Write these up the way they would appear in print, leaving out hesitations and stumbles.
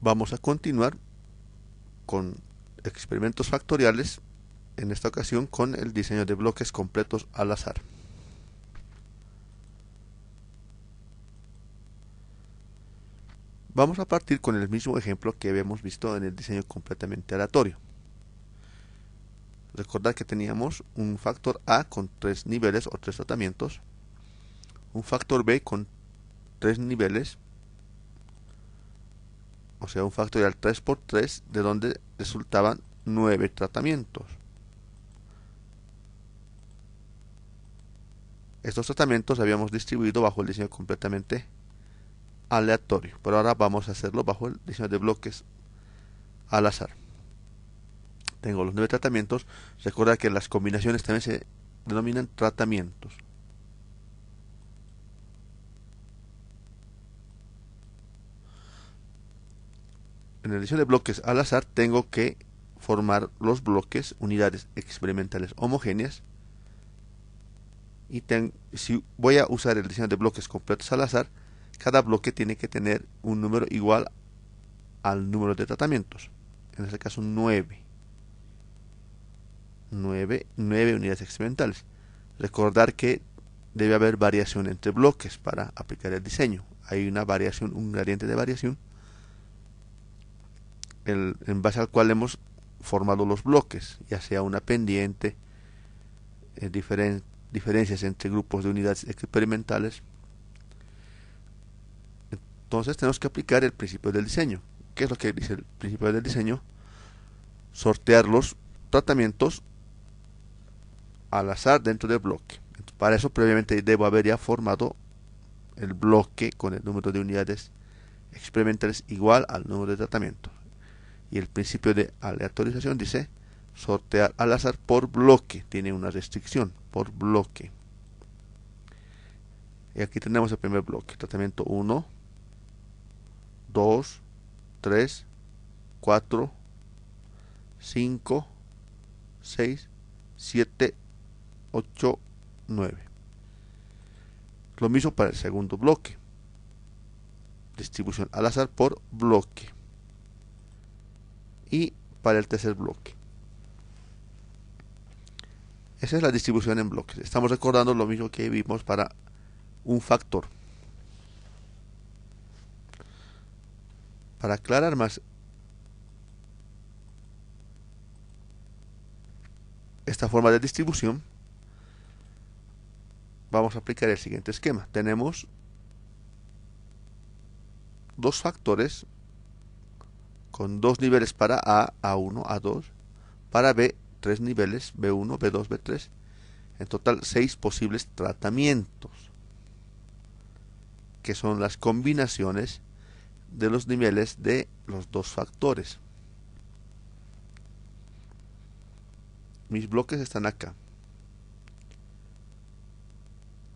Vamos a continuar con experimentos factoriales, en esta ocasión con el diseño de bloques completos al azar. Vamos a partir con el mismo ejemplo que habíamos visto en el diseño completamente aleatorio. Recordad que teníamos un factor A con 3 niveles o 3 tratamientos, un factor B con 3 niveles, o sea, un factorial 3 por 3, de donde resultaban 9 tratamientos. Estos tratamientos habíamos distribuido bajo el diseño completamente aleatorio, pero ahora vamos a hacerlo bajo el diseño de bloques al azar. Tengo los 9 tratamientos. Recuerda que las combinaciones también se denominan tratamientos. En el diseño de bloques al azar tengo que formar los bloques unidades experimentales homogéneas, y si voy a usar el diseño de bloques completos al azar, cada bloque tiene que tener un número igual al número de tratamientos, en este caso 9 unidades experimentales. Recordar que debe haber variación entre bloques para aplicar el diseño. Hay una variación, un gradiente de variación, en base al cual hemos formado los bloques, ya sea una pendiente, diferencias entre grupos de unidades experimentales. Entonces tenemos que aplicar el principio del diseño. ¿Qué es lo que dice el principio del diseño? Sortear los tratamientos al azar dentro del bloque. Para eso previamente debo haber ya formado el bloque con el número de unidades experimentales igual al número de tratamientos. Y el principio de aleatorización dice sortear al azar por bloque. Tiene una restricción, por bloque. Y aquí tenemos el primer bloque, tratamiento 1, 2, 3, 4, 5, 6, 7, 8, 9. Lo mismo para el segundo bloque. Distribución al azar por bloque. Y para el tercer bloque. Esa es la distribución en bloques. Estamos recordando lo mismo que vimos para un factor. Para aclarar más esta forma de distribución, vamos a aplicar el siguiente esquema. Tenemos dos factores con dos niveles para A, A1, A2, para B, tres niveles, B1, B2, B3, en total 6 posibles tratamientos, que son las combinaciones de los niveles de los dos factores. Mis bloques están acá.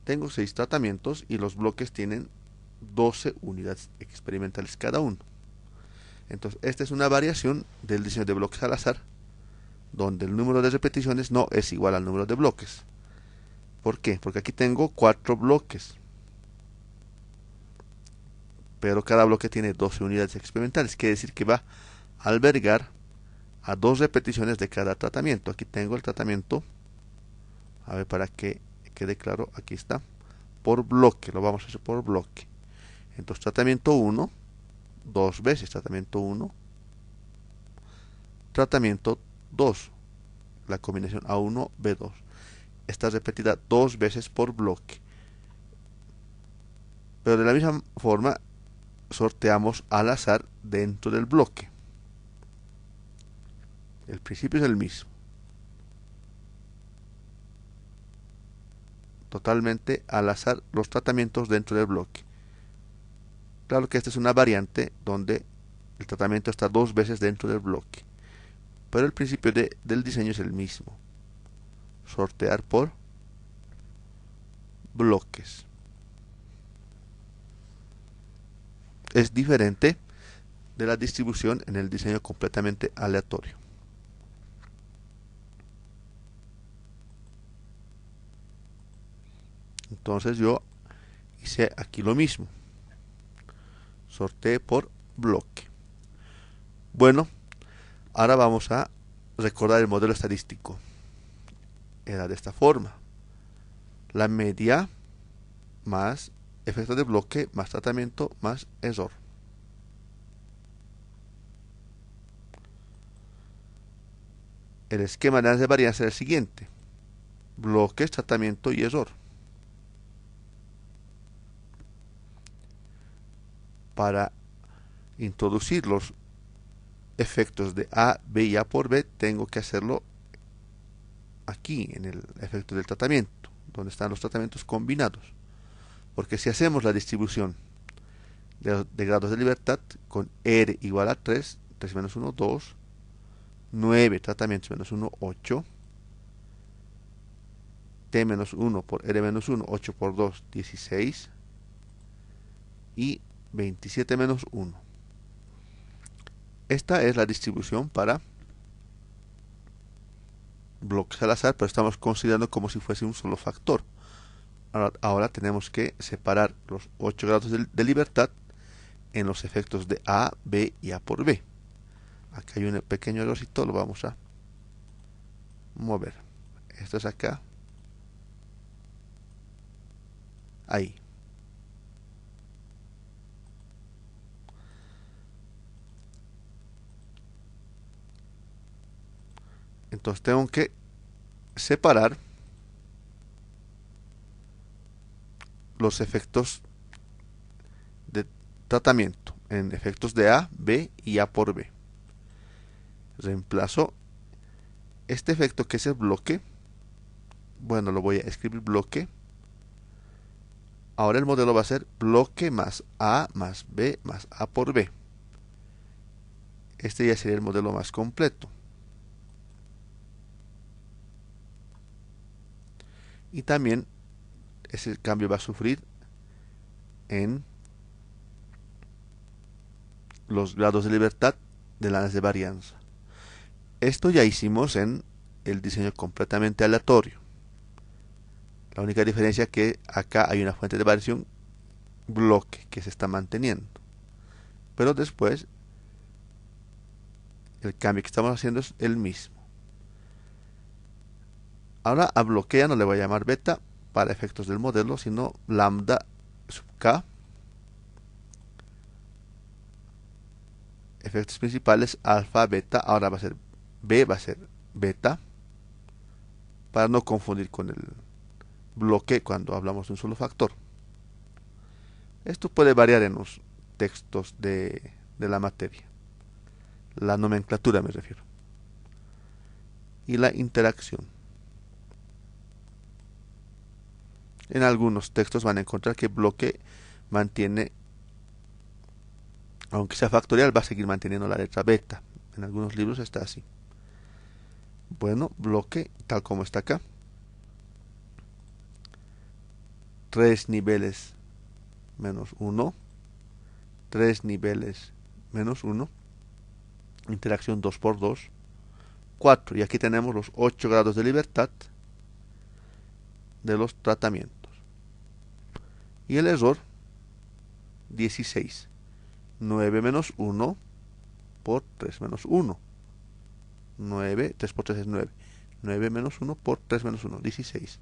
Tengo 6 tratamientos y los bloques tienen 12 unidades experimentales cada uno. Entonces, esta es una variación del diseño de bloques al azar, donde el número de repeticiones no es igual al número de bloques. ¿Por qué? Porque aquí tengo 4 bloques, pero cada bloque tiene 12 unidades experimentales. Quiere decir que va a albergar a 2 repeticiones de cada tratamiento. Aquí tengo el tratamiento, a ver, para que quede claro, aquí está, por bloque, lo vamos a hacer por bloque. Entonces, tratamiento 1, 2 veces, tratamiento 1, tratamiento 2, la combinación A1, B2. Está repetida 2 veces por bloque. Pero de la misma forma, sorteamos al azar dentro del bloque. El principio es el mismo. Totalmente al azar los tratamientos dentro del bloque. Claro que esta es una variante donde el tratamiento está 2 veces dentro del bloque. Pero el principio del diseño es el mismo. Sortear por bloques. Es diferente de la distribución en el diseño completamente aleatorio. Entonces yo hice aquí lo mismo. Sorteé por bloque. Bueno, ahora vamos a recordar el modelo estadístico. Era de esta forma: la media más efecto de bloque más tratamiento más error. El esquema de análisis de varianza era el siguiente: bloques, tratamiento y error. Para introducir los efectos de A, B y A por B, tengo que hacerlo aquí, en el efecto del tratamiento, donde están los tratamientos combinados. Porque si hacemos la distribución de grados de libertad con R igual a 3, 3 menos 1, 2, 9 tratamientos menos 1, 8, T menos 1 por R menos 1, 8 por 2, 16, y 27 menos 1. Esta es la distribución para bloques al azar, pero estamos considerando como si fuese un solo factor. Ahora tenemos que separar los 8 grados de libertad en los efectos de A, B y A por B. Aquí hay un pequeño errorcito, lo vamos a mover. Esto es acá. Ahí. Entonces tengo que separar los efectos de tratamiento en efectos de A, B y A por B. Reemplazo este efecto, que es el bloque. Bueno, lo voy a escribir bloque. Ahora el modelo va a ser bloque más A más B más A por B. Este ya sería el modelo más completo. Y también ese cambio va a sufrir en los grados de libertad del análisis de varianza. Esto ya hicimos en el diseño completamente aleatorio. La única diferencia es que acá hay una fuente de variación bloque que se está manteniendo. Pero después el cambio que estamos haciendo es el mismo. Ahora a bloque ya no le voy a llamar beta para efectos del modelo, sino lambda sub k. Efectos principales alfa, beta. Ahora va a ser B, va a ser beta, para no confundir con el bloque cuando hablamos de un solo factor. Esto puede variar en los textos de la materia. La nomenclatura me refiero. Y la interacción. En algunos textos van a encontrar que bloque mantiene, aunque sea factorial, va a seguir manteniendo la letra beta. En algunos libros está así. Bueno, bloque, tal como está acá. 3 niveles menos 1. 3 niveles menos 1. Interacción 2 por 2. 4. Y aquí tenemos los 8 grados de libertad de los tratamientos. Y el error, 16. 9 menos 1 por 3 menos 1. 9, 3 por 3 es 9. 9 menos 1 por 3 menos 1, 16.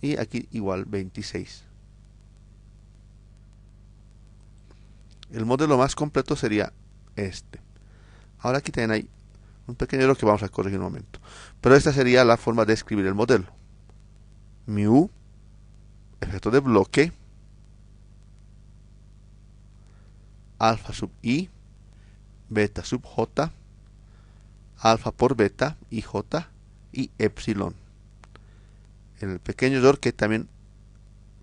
Y aquí igual 26. El modelo más completo sería este. Ahora aquí también hay un pequeño error que vamos a corregir un momento. Pero esta sería la forma de escribir el modelo. Mu, efecto de bloque, alfa sub i, beta sub j, alfa por beta, ij y epsilon. El pequeño error que también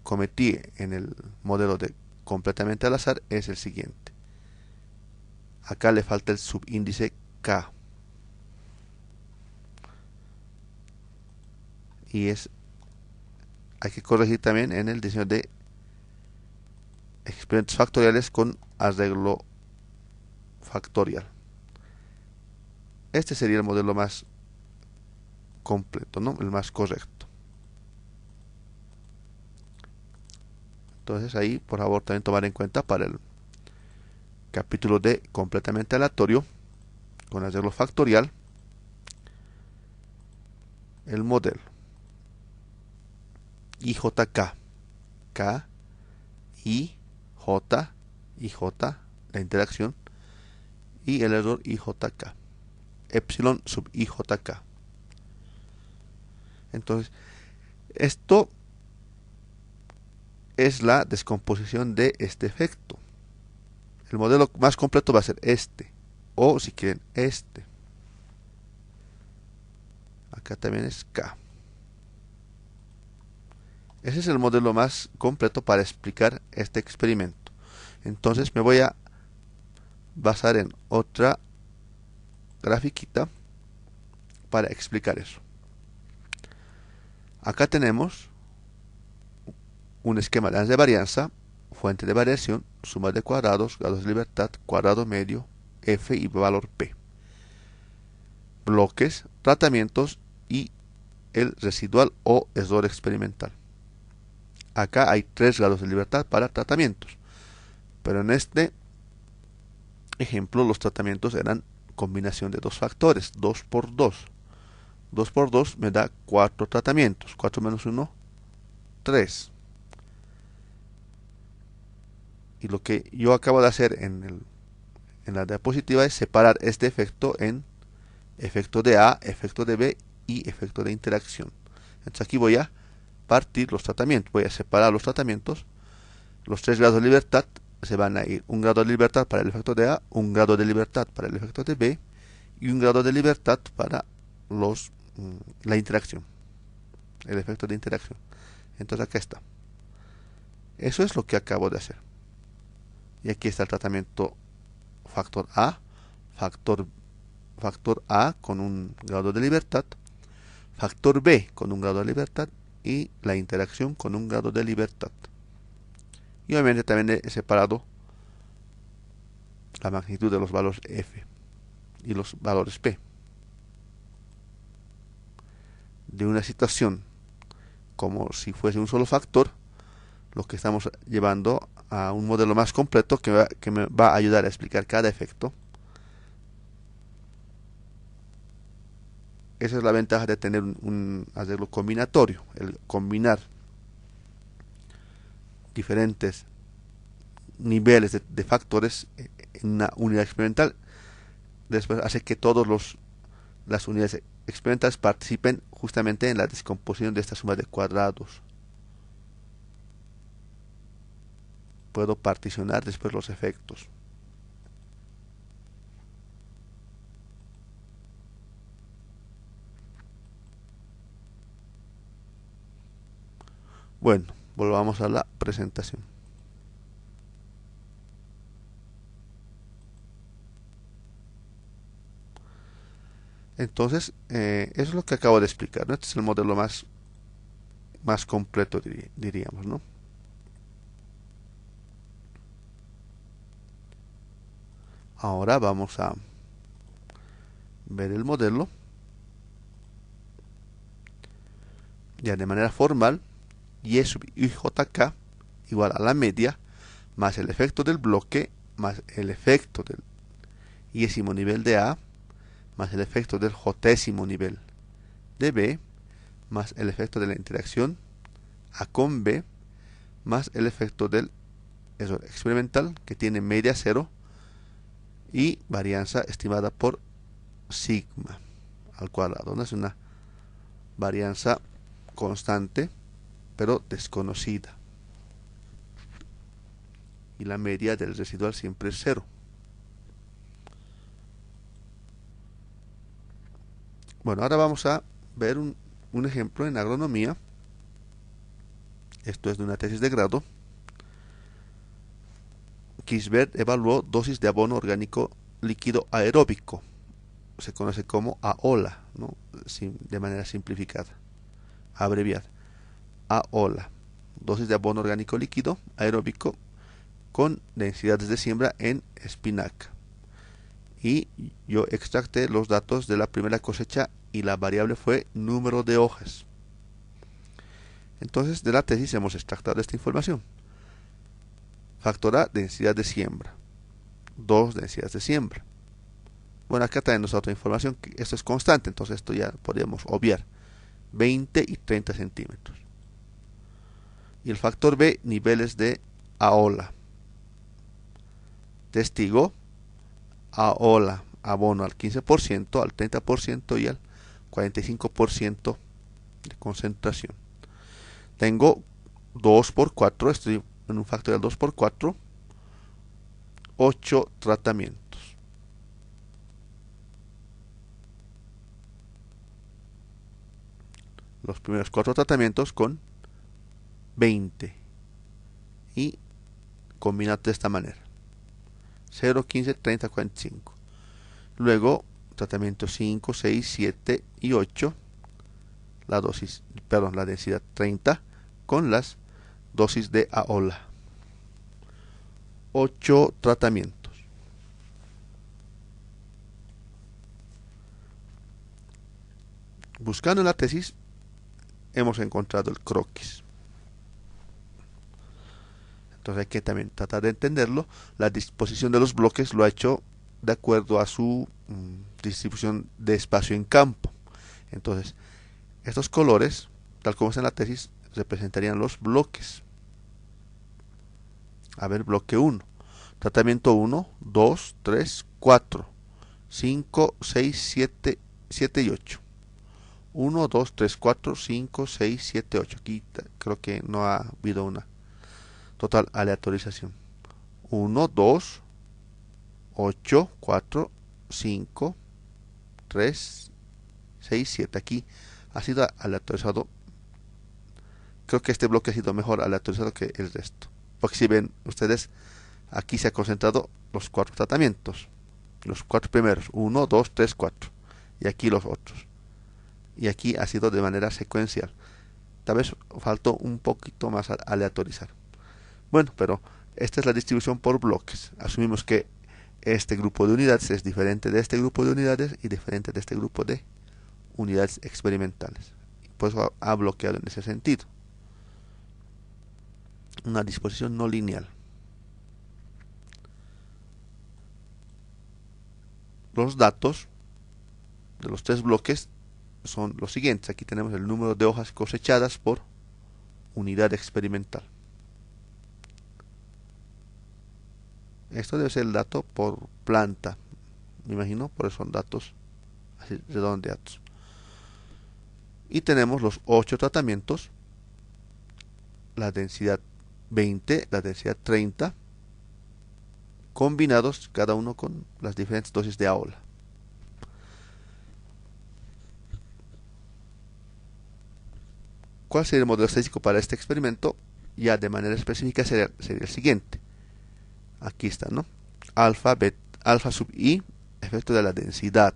cometí en el modelo de completamente al azar es el siguiente. Acá le falta el subíndice k. Y hay que corregir también en el diseño de experimentos factoriales con arreglo factorial. Este sería el modelo más completo, ¿no? El más correcto. Entonces ahí, por favor, también tomar en cuenta para el capítulo de completamente aleatorio, con arreglo factorial, el modelo IJK, K, I, J, IJ, la interacción, y el error IJK, epsilon sub IJK. Entonces, esto es la descomposición de este efecto. El modelo más completo va a ser este, o si quieren este. Acá también es K. Ese es el modelo más completo para explicar este experimento. Entonces me voy a basar en otra grafiquita para explicar eso. Acá tenemos un esquema de de varianza, fuente de variación, suma de cuadrados, grados de libertad, cuadrado medio, F y valor P. Bloques, tratamientos y el residual o error experimental. Acá hay 3 grados de libertad para tratamientos, pero en este ejemplo los tratamientos eran combinación de 2 factores, 2 por 2. 2 por 2 me da 4 tratamientos, 4 menos 1, 3. Y lo que yo acabo de hacer en la diapositiva es separar este efecto en efecto de A, efecto de B y efecto de interacción. Entonces aquí voy a partir los tratamientos, voy a separar los tratamientos. Los 3 grados de libertad se van a ir: un grado de libertad para el efecto de A, un grado de libertad para el efecto de B y un grado de libertad para la interacción, el efecto de interacción. Entonces acá está. Eso es lo que acabo de hacer. Y aquí está el tratamiento factor A, factor A con un grado de libertad, factor B con un grado de libertad y la interacción con un grado de libertad. Y obviamente también he separado la magnitud de los valores F y los valores P. De una situación como si fuese un solo factor, lo que estamos llevando a un modelo más completo que me va a ayudar a explicar cada efecto. Esa es la ventaja de tener un arreglo combinatorio, el combinar diferentes niveles de factores en una unidad experimental. Después hace que todas las unidades experimentales participen justamente en la descomposición de esta suma de cuadrados. Puedo particionar después los efectos. Bueno, volvamos a la presentación. Entonces, eso es lo que acabo de explicar, ¿no? Este es el modelo más completo, diríamos, ¿no? Ahora vamos a ver el modelo ya de manera formal. Y sub IJK igual a la media más el efecto del bloque más el efecto del yésimo nivel de A más el efecto del jotésimo nivel de B más el efecto de la interacción A con B más el efecto del error experimental, que tiene media 0 y varianza estimada por sigma al cuadrado, ¿no? Es una varianza constante pero desconocida, y la media del residual siempre es 0. Bueno, ahora vamos a ver un ejemplo en agronomía. Esto es de una tesis de grado. Kisbert evaluó dosis de abono orgánico líquido aeróbico, se conoce como AOLA, ¿no? De manera simplificada, abreviada. AOLA, dosis de abono orgánico líquido aeróbico con densidades de siembra en espinaca. Y yo extracté los datos de la primera cosecha y la variable fue número de hojas. Entonces de la tesis hemos extractado esta información. Factor A, densidad de siembra. 2 densidades de siembra. Bueno, acá también nos da otra información, que esto es constante, entonces esto ya podríamos obviar. 20 y 30 centímetros. Y el factor B, niveles de AOLA. Testigo, AOLA, abono al 15%, al 30% y al 45% de concentración. Tengo 2 por 4, estoy en un factorial 2 por 4, 8 tratamientos. Los primeros 4 tratamientos con 20 y combinado de esta manera: 0, 15, 30, 45. Luego tratamiento 5, 6, 7 y 8, la densidad 30 con las dosis de AOLA. 8 tratamientos. Buscando en la tesis hemos encontrado el croquis. Entonces hay que también tratar de entenderlo. La disposición de los bloques lo ha hecho de acuerdo a su distribución de espacio en campo. Entonces, estos colores, tal como está en la tesis, representarían los bloques. A ver, bloque 1. Tratamiento 1, 2, 3, 4, 5, 6, 7 y 8. 1, 2, 3, 4, 5, 6, 7, 8. Aquí creo que no ha habido una total aleatorización. 1, 2, 8, 4, 5, 3, 6, 7. Aquí ha sido aleatorizado. Creo que este bloque ha sido mejor aleatorizado que el resto. Porque si ven ustedes, aquí se ha concentrado los 4 tratamientos. Los 4 primeros. 1, 2, 3, 4. Y aquí los otros. Y aquí ha sido de manera secuencial. Tal vez faltó un poquito más aleatorizar. Bueno, pero esta es la distribución por bloques. Asumimos que este grupo de unidades es diferente de este grupo de unidades y diferente de este grupo de unidades experimentales. Por eso ha bloqueado en ese sentido. Una disposición no lineal. Los datos de los 3 bloques son los siguientes. Aquí tenemos el número de hojas cosechadas por unidad experimental. Esto debe ser el dato por planta, me imagino, por eso son datos así redondeados. Y tenemos los 8 tratamientos, la densidad 20, la densidad 30, combinados cada uno con las diferentes dosis de AOLA. ¿Cuál sería el modelo estadístico para este experimento? Ya de manera específica sería el siguiente. Aquí está, ¿no? Alfa sub i, efecto de la densidad.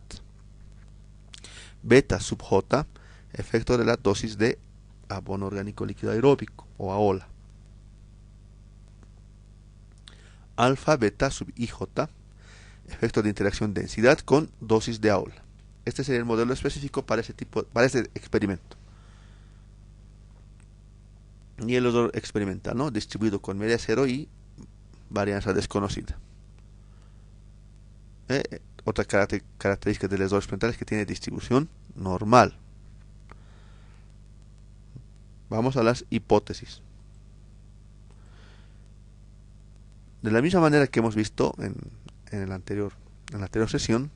Beta sub j, efecto de la dosis de abono orgánico líquido aeróbico o AOLA. Alfa beta sub ij, efecto de interacción densidad con dosis de AOLA. Este sería el modelo específico para este experimento. Y el odor experimental, ¿no? Distribuido con media cero y varianza desconocida. Otra característica del odor experimental es que tiene distribución normal. Vamos a las hipótesis. De la misma manera que hemos visto en la anterior sesión,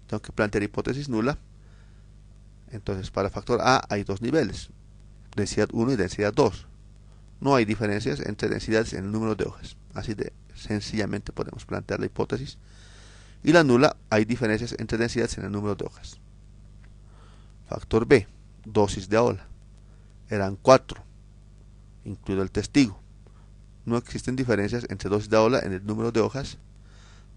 tengo que plantear hipótesis nula. Entonces, para factor A hay 2 niveles, densidad 1 y densidad 2. No hay diferencias entre densidades en el número de hojas. Así de sencillamente podemos plantear la hipótesis. Y la nula, hay diferencias entre densidades en el número de hojas. Factor B, dosis de AOLA. Eran 4, incluido el testigo. No existen diferencias entre dosis de AOLA en el número de hojas.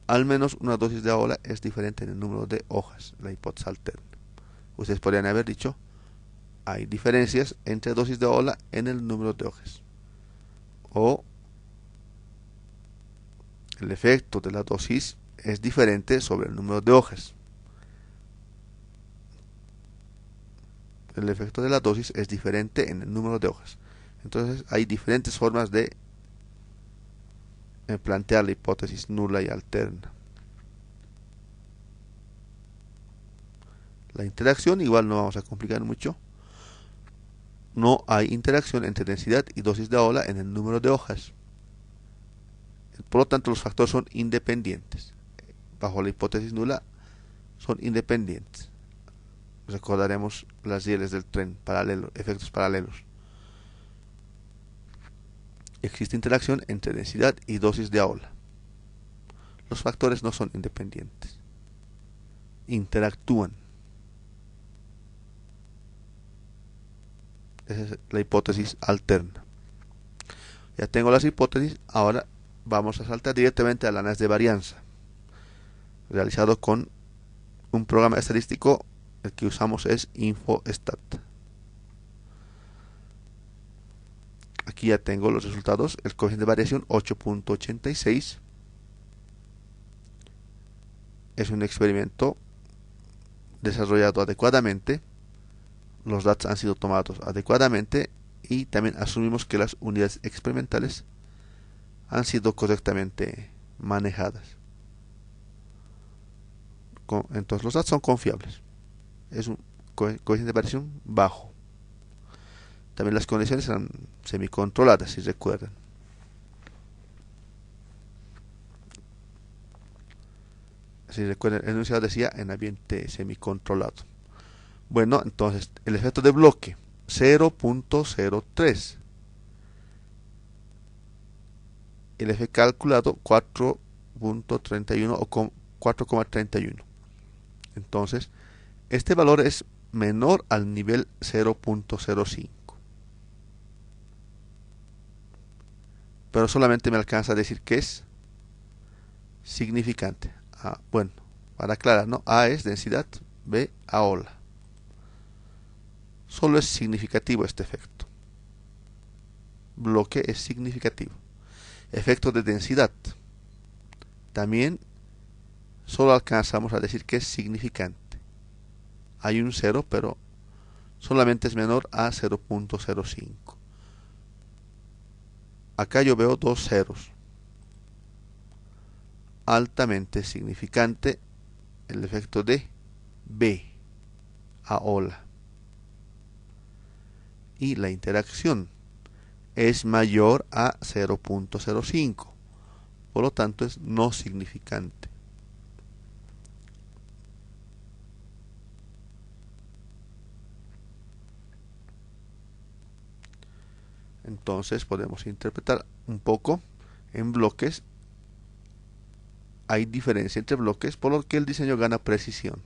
Al menos una dosis de AOLA es diferente en el número de hojas, la hipótesis alterna. Ustedes podrían haber dicho, hay diferencias entre dosis de AOLA en el número de hojas. O el efecto de la dosis es diferente sobre el número de hojas. El efecto de la dosis es diferente en el número de hojas. Entonces hay diferentes formas de plantear la hipótesis nula y alterna. La interacción igual no vamos a complicar mucho. No hay interacción entre densidad y dosis de ola en el número de hojas. Por lo tanto, los factores son independientes. Bajo la hipótesis nula son independientes. Recordaremos las rieles del tren, efectos paralelos. Existe interacción entre densidad y dosis de ola. Los factores no son independientes. Interactúan. Esa es la hipótesis alterna. Ya tengo las hipótesis, ahora vamos a saltar directamente al análisis de varianza, realizado con un programa estadístico. El que usamos es InfoStat. Aquí ya tengo los resultados. El coeficiente de variación 8.86. Es un experimento desarrollado adecuadamente. Los datos han sido tomados adecuadamente y también asumimos que las unidades experimentales han sido correctamente manejadas. Entonces los datos son confiables. Es un coeficiente de variación bajo. También las condiciones eran semicontroladas, si recuerdan. Si recuerdan, el enunciado decía en ambiente semicontrolado. Bueno, entonces el efecto de bloque 0.03. El efecto calculado 4.31 o 4,31. Entonces, este valor es menor al nivel 0.05. Pero solamente me alcanza a decir que es significante. Bueno, para aclarar, ¿no? A es densidad, B a ola. Solo es significativo este efecto. Bloque es significativo. Efecto de densidad. También solo alcanzamos a decir que es significante. Hay un 0, pero solamente es menor a 0.05. Acá yo veo dos ceros. Altamente significante el efecto de B a ola. Y la interacción es mayor a 0.05. Por lo tanto es no significante. Entonces podemos interpretar un poco en bloques. Hay diferencia entre bloques, por lo que el diseño gana precisión.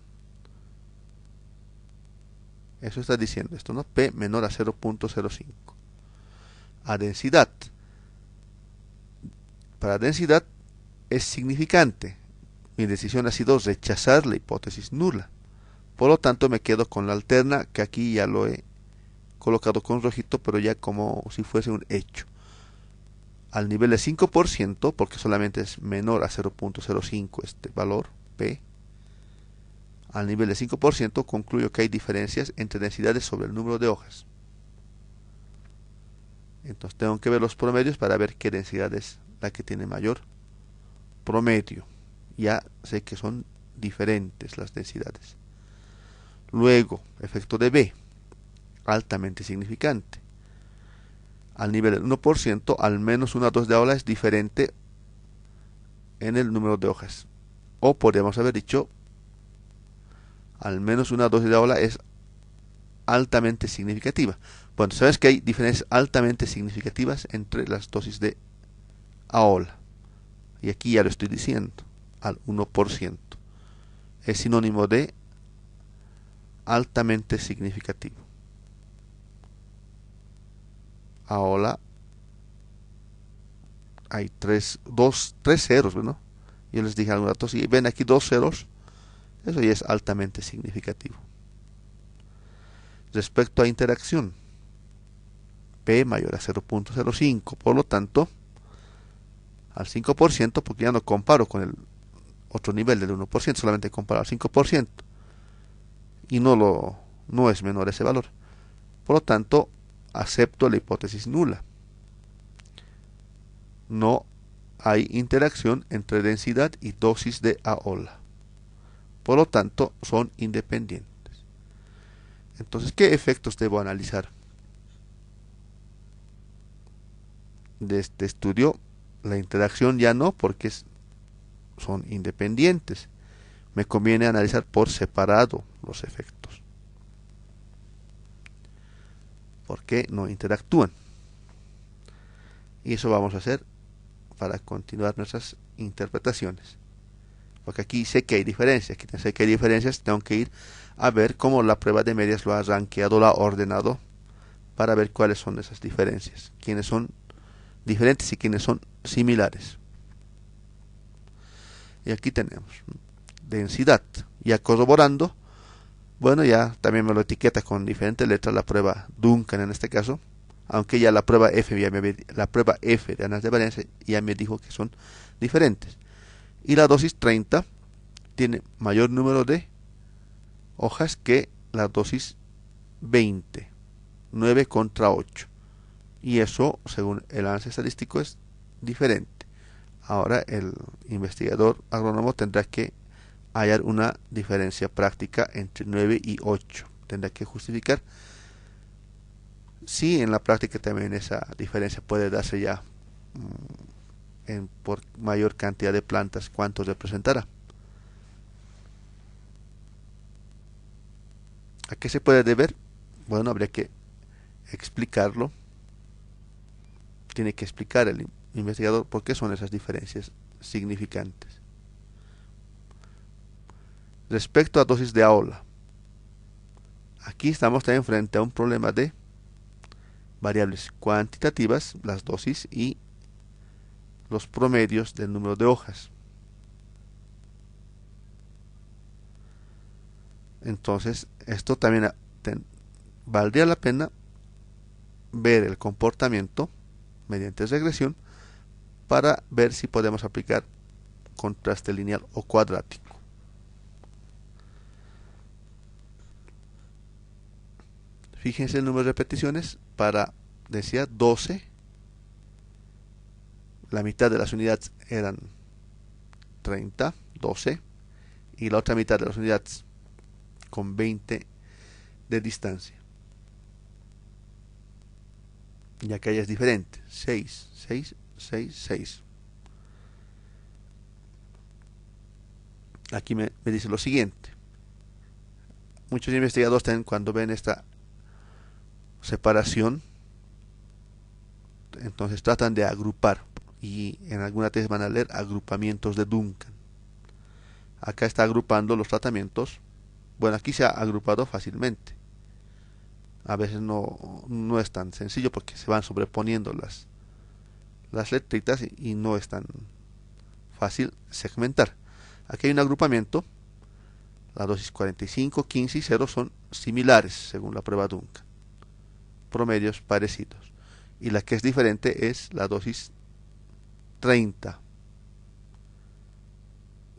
Eso está diciendo esto, ¿no? P menor a 0.05. A densidad. Para densidad es significante. Mi decisión ha sido rechazar la hipótesis nula. Por lo tanto me quedo con la alterna, que aquí ya lo he colocado con rojito, pero ya como si fuese un hecho. Al nivel de 5%, porque solamente es menor a 0.05 este valor, P, al nivel de 5% concluyo que hay diferencias entre densidades sobre el número de hojas. Entonces tengo que ver los promedios para ver qué densidad es la que tiene mayor promedio. Ya sé que son diferentes las densidades. Luego, efecto de B, altamente significante. Al nivel del 1%, al menos una dosis de ola es diferente en el número de hojas. O podríamos haber dicho, al menos una dosis de ola es altamente significativa. Bueno, sabes que hay diferencias altamente significativas entre las dosis de ola. Y aquí ya lo estoy diciendo, al 1%. Es sinónimo de altamente significativo. Ahora hay tres ceros, ¿no? Yo les dije algunos datos y ven aquí dos ceros. Eso ya es altamente significativo. Respecto a interacción, P mayor a 0.05, por lo tanto, al 5%, porque ya no comparo con el otro nivel del 1%, solamente comparo al 5%, y no es menor ese valor. Por lo tanto, acepto la hipótesis nula. No hay interacción entre densidad y dosis de AOLA. Por lo tanto, son independientes. Entonces, ¿qué efectos debo analizar de este estudio? La interacción ya no, porque son independientes. Me conviene analizar por separado los efectos, porque no interactúan. Y eso vamos a hacer para continuar nuestras interpretaciones. Porque aquí sé que hay diferencias, aquí sé que hay diferencias, tengo que ir a ver cómo la prueba de medias lo ha rankeado, lo ha ordenado, para ver cuáles son esas diferencias, quiénes son diferentes y quiénes son similares. Y aquí tenemos densidad, ya corroborando, bueno, ya también me lo etiqueta con diferentes letras la prueba Duncan en este caso, aunque ya la prueba F, la prueba F de análisis de varianza ya me dijo que son diferentes. Y la dosis 30 tiene mayor número de hojas que la dosis 20, 9 contra 8. Y eso, según el análisis estadístico, es diferente. Ahora el investigador agrónomo tendrá que hallar una diferencia práctica entre 9 y 8. Tendrá que justificar si en la práctica también esa diferencia puede darse ya por mayor cantidad de plantas, cuánto representará. ¿A qué se puede deber? Bueno, habría que explicarlo. Tiene que explicar el investigador por qué son esas diferencias significantes. Respecto a dosis de AOLA, aquí estamos también frente a un problema de variables cuantitativas, las dosis y los promedios del número de hojas. Entonces, esto también valdría la pena ver el comportamiento mediante regresión para ver si podemos aplicar contraste lineal o cuadrático. Fíjense el número de repeticiones para, decía, 12. La mitad de las unidades eran 30, 12. Y la otra mitad de las unidades con 20 de distancia. Y acá ya es diferente. 6, 6, 6, 6. Aquí me dice lo siguiente. Muchos investigadores también, cuando ven esta separación, entonces tratan de agrupar, y en alguna tesis van a leer agrupamientos de Duncan. Acá está agrupando los tratamientos. Bueno, aquí se ha agrupado fácilmente. A veces no es tan sencillo porque se van sobreponiendo las letritas y no es tan fácil segmentar. Aquí hay un agrupamiento. La dosis 45, 15 y 0 son similares según la prueba Duncan. Promedios parecidos. Y la que es diferente es la dosis 30.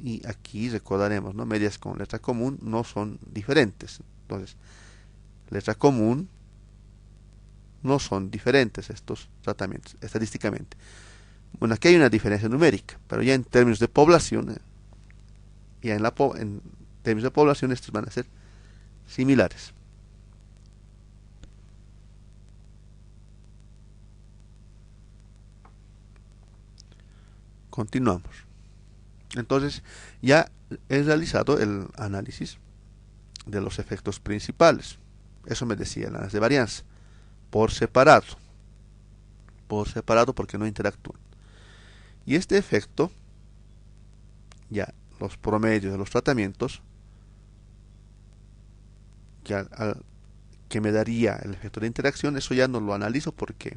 Y aquí recordaremos, ¿no? Medias con letra común no son diferentes. Entonces, letra común no son diferentes estos tratamientos estadísticamente. Bueno, aquí hay una diferencia numérica, pero ya en términos de población, ya en términos de población estos van a ser similares. Continuamos. Entonces, ya he realizado el análisis de los efectos principales. Eso me decía el análisis de varianza. Por separado. Por separado porque no interactúan. Y este efecto, ya los promedios de los tratamientos, que me daría el efecto de interacción, eso ya no lo analizo porque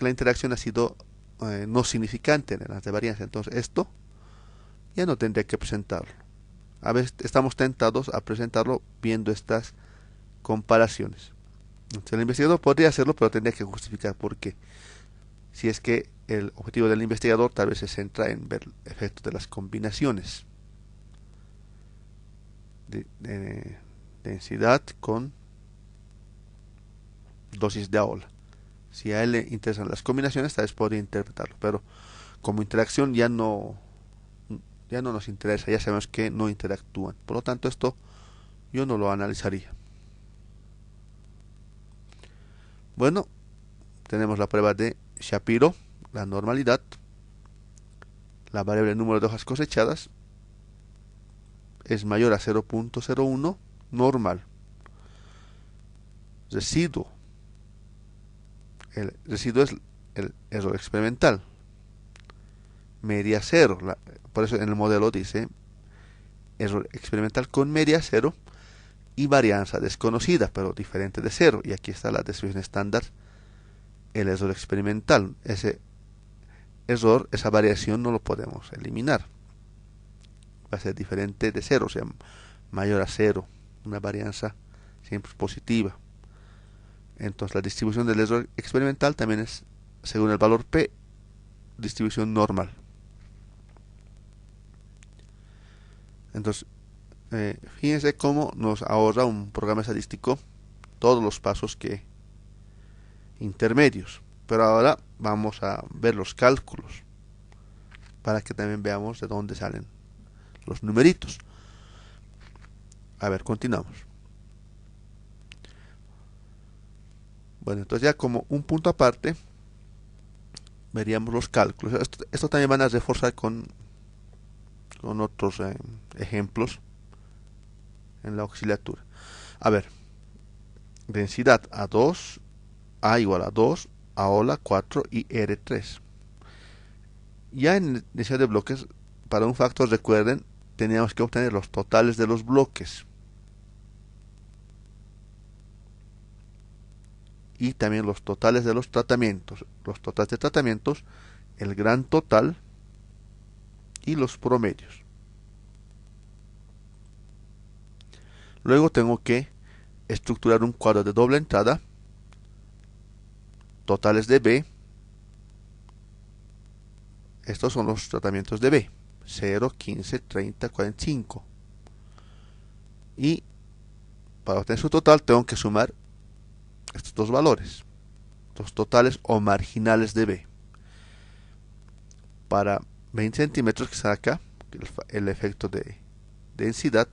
la interacción ha sido no significante en las de varianza. Entonces esto ya no tendría que presentarlo. A veces estamos tentados a presentarlo viendo estas comparaciones. Entonces el investigador podría hacerlo, pero tendría que justificar por qué. Si es que el objetivo del investigador tal vez se centra en ver el efecto de las combinaciones de densidad con dosis de AOLA. Si a él le interesan las combinaciones, tal vez podría interpretarlo, pero como interacción ya no nos interesa, ya sabemos que no interactúan. Por lo tanto, esto yo no lo analizaría. Bueno, tenemos la prueba de Shapiro, la normalidad, la variable número de hojas cosechadas es mayor a 0.01, normal. Residuo. El residuo es el error experimental. Media cero. Por eso en el modelo dice error experimental con media cero y varianza desconocida, pero diferente de cero. Y aquí está la desviación estándar, el error experimental. Ese error, esa variación no lo podemos eliminar. Va a ser diferente de cero, o sea, mayor a cero. Una varianza siempre positiva. Entonces la distribución del error experimental también es, según el valor P, distribución normal. Entonces, fíjense cómo nos ahorra un programa estadístico todos los pasos intermedios. Pero ahora vamos a ver los cálculos para que también veamos de dónde salen los numeritos. A ver, continuamos. Bueno, entonces ya como un punto aparte veríamos los cálculos. Esto también van a reforzar con otros ejemplos en la auxiliatura. A ver, densidad A2, A igual a 2, AOLA 4 y R3. Ya en densidad de bloques, para un factor, recuerden, teníamos que obtener los totales de los bloques. Y también los totales de los tratamientos. Los totales de tratamientos, el gran total y los promedios. Luego tengo que estructurar un cuadro de doble entrada, totales de B. Estos son los tratamientos de B, 0, 15, 30, 45. Y para obtener su total tengo que sumar estos dos valores, los totales o marginales de B. Para 20 centímetros, que está acá, el efecto de densidad,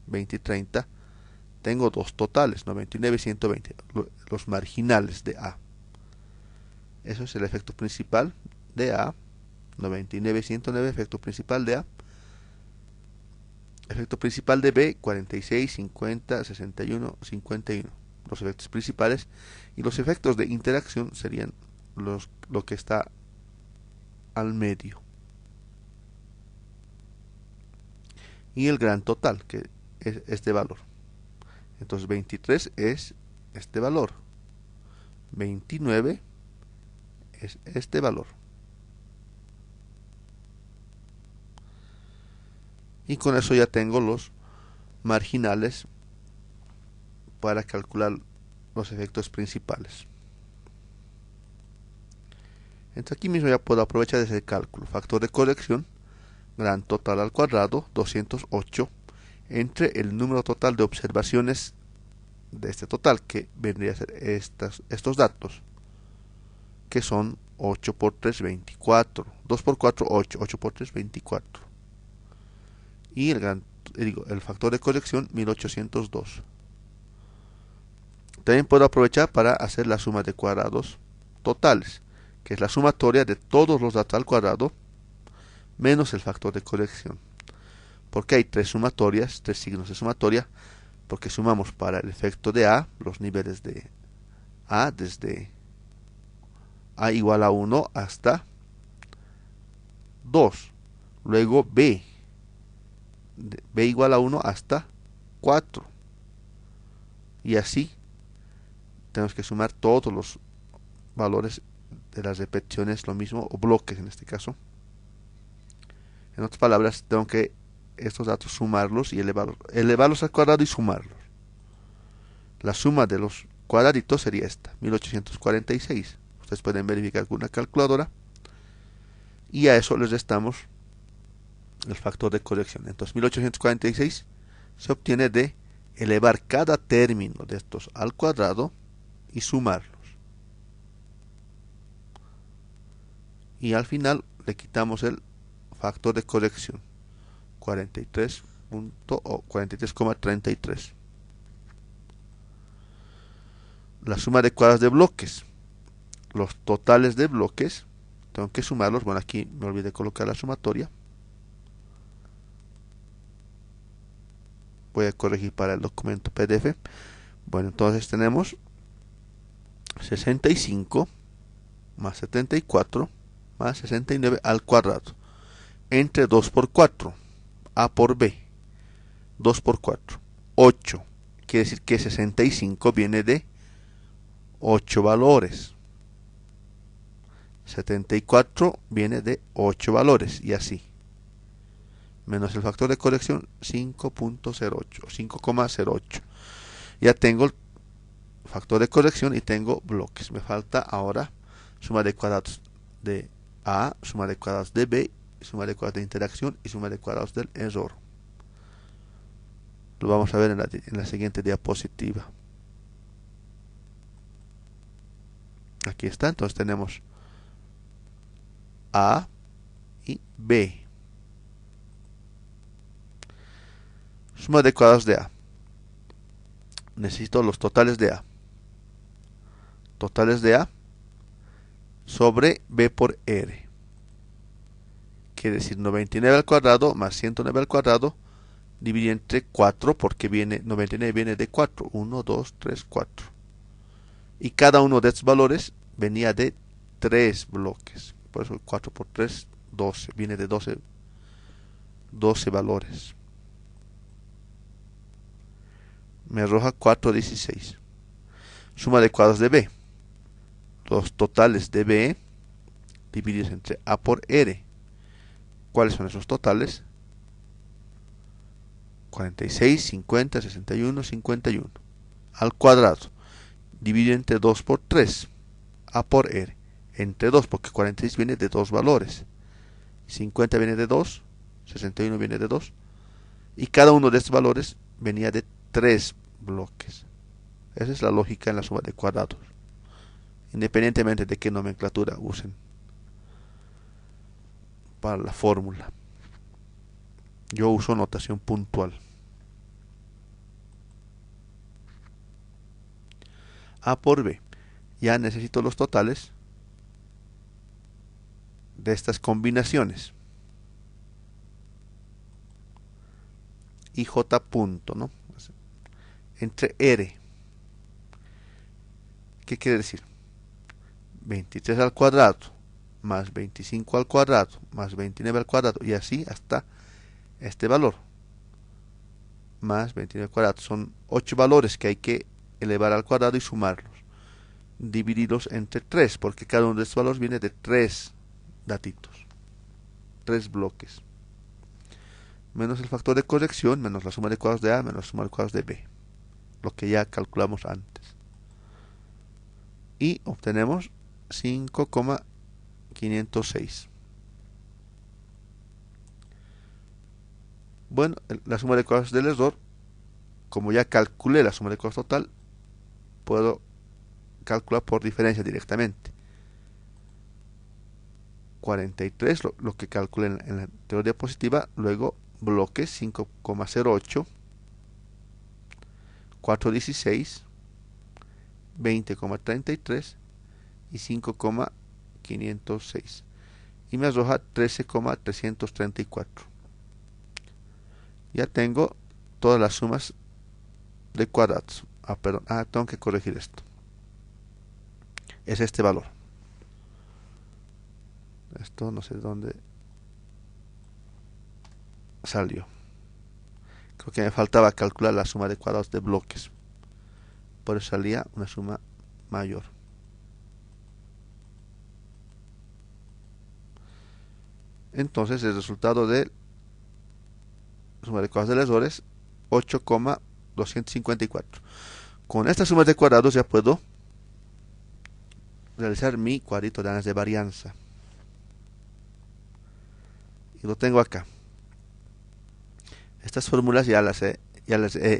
20 y 30, tengo dos totales, 99 y 120, los marginales de A. Eso es el efecto principal de A, 99 y 109, efecto principal de A. Efecto principal de B, 46, 50, 61, 51. Los efectos principales. Y los efectos de interacción serían lo que está al medio. Y el gran total, que es este valor. Entonces 23 es este valor. 29 es este valor. Y con eso ya tengo los marginales para calcular los efectos principales. Entonces aquí mismo ya puedo aprovechar ese cálculo. Factor de corrección, gran total al cuadrado, 208, entre el número total de observaciones de este total, que vendría a ser estos datos, que son 8 por 3, 24. 2 por 4, 8. 8 por 3, 24. Y el factor de corrección, 1802. También puedo aprovechar para hacer la suma de cuadrados totales, que es la sumatoria de todos los datos al cuadrado menos el factor de corrección. Porque hay tres sumatorias, tres signos de sumatoria, porque sumamos para el efecto de A, los niveles de A, desde A igual a 1 hasta 2. Luego B, de B igual a 1 hasta 4. Y así tenemos que sumar todos los valores de las repeticiones, lo mismo, o bloques en este caso. En otras palabras, tengo que estos datos sumarlos y elevarlos al cuadrado y sumarlos. La suma de los cuadraditos sería esta, 1846. Ustedes pueden verificar con una calculadora. Y a eso les restamos el factor de corrección. Entonces 1846 se obtiene de elevar cada término de estos al cuadrado y sumarlos. y al final le quitamos el factor de corrección, 43,33. La suma de cuadrados de bloques, los totales de bloques, tengo que sumarlos. Bueno, aquí me olvidé colocar la sumatoria. Voy a corregir para el documento PDF. Bueno, entonces tenemos 65 más 74 más 69 al cuadrado entre 2 por 4, A por B, 2 por 4, 8. Quiere decir que 65 viene de 8 valores. 74 viene de 8 valores y así. Menos el factor de corrección 5.08, 5,08. Ya tengo el factor de corrección y tengo bloques. Me falta ahora suma de cuadrados de A, suma de cuadrados de B, suma de cuadrados de interacción y suma de cuadrados del error. Lo vamos a ver en la siguiente diapositiva. Aquí está, entonces tenemos A y B. Suma de cuadrados de A. Necesito los totales de A. Totales de A sobre B por R. Quiere decir 99 al cuadrado más 109 al cuadrado dividido entre 4 porque 99 viene de 4. 1, 2, 3, 4. Y cada uno de estos valores venía de 3 bloques. Por eso 4 por 3, 12. Viene de 12 valores. Me arroja 416. Suma de cuadrados de B. Los totales de B divididos entre A por R. ¿Cuáles son esos totales? 46, 50, 61, 51. Al cuadrado. Dividido entre 2 por 3. A por R. Entre 2, porque 46 viene de 2 valores. 50 viene de 2. 61 viene de 2. Y cada uno de estos valores venía de 3 bloques. Esa es la lógica en la suma de cuadrados, independientemente de qué nomenclatura usen para la fórmula. Yo uso notación puntual. A por B. Ya necesito los totales de estas combinaciones. Y J punto, ¿no? Entre R. ¿Qué quiere decir? 23 al cuadrado más 25 al cuadrado más 29 al cuadrado y así hasta este valor más 29 al cuadrado. Son 8 valores que hay que elevar al cuadrado y sumarlos, divididos entre 3 porque cada uno de estos valores viene de 3 datitos, 3 bloques, menos el factor de corrección, menos la suma de cuadrados de A, menos la suma de cuadrados de B, lo que ya calculamos antes, y obtenemos 5,506. Bueno, la suma de cuadrados del error, como ya calculé la suma de cuadrados total, puedo calcular por diferencia directamente. 43, lo que calculé en la anterior diapositiva, luego bloques 5,08, 4,16, 20,33 y 5,506 y me arroja 13,334. Ya tengo todas las sumas de cuadrados. Perdón, tengo que corregir esto. Es este valor. Esto no sé de dónde salió. Creo que me faltaba calcular la suma de cuadrados de bloques. Por eso salía una suma mayor. Entonces el resultado de suma de cuadrados del error es 8,254. Con estas sumas de cuadrados ya puedo realizar mi cuadrito de análisis de varianza. Y lo tengo acá. Estas fórmulas ya las he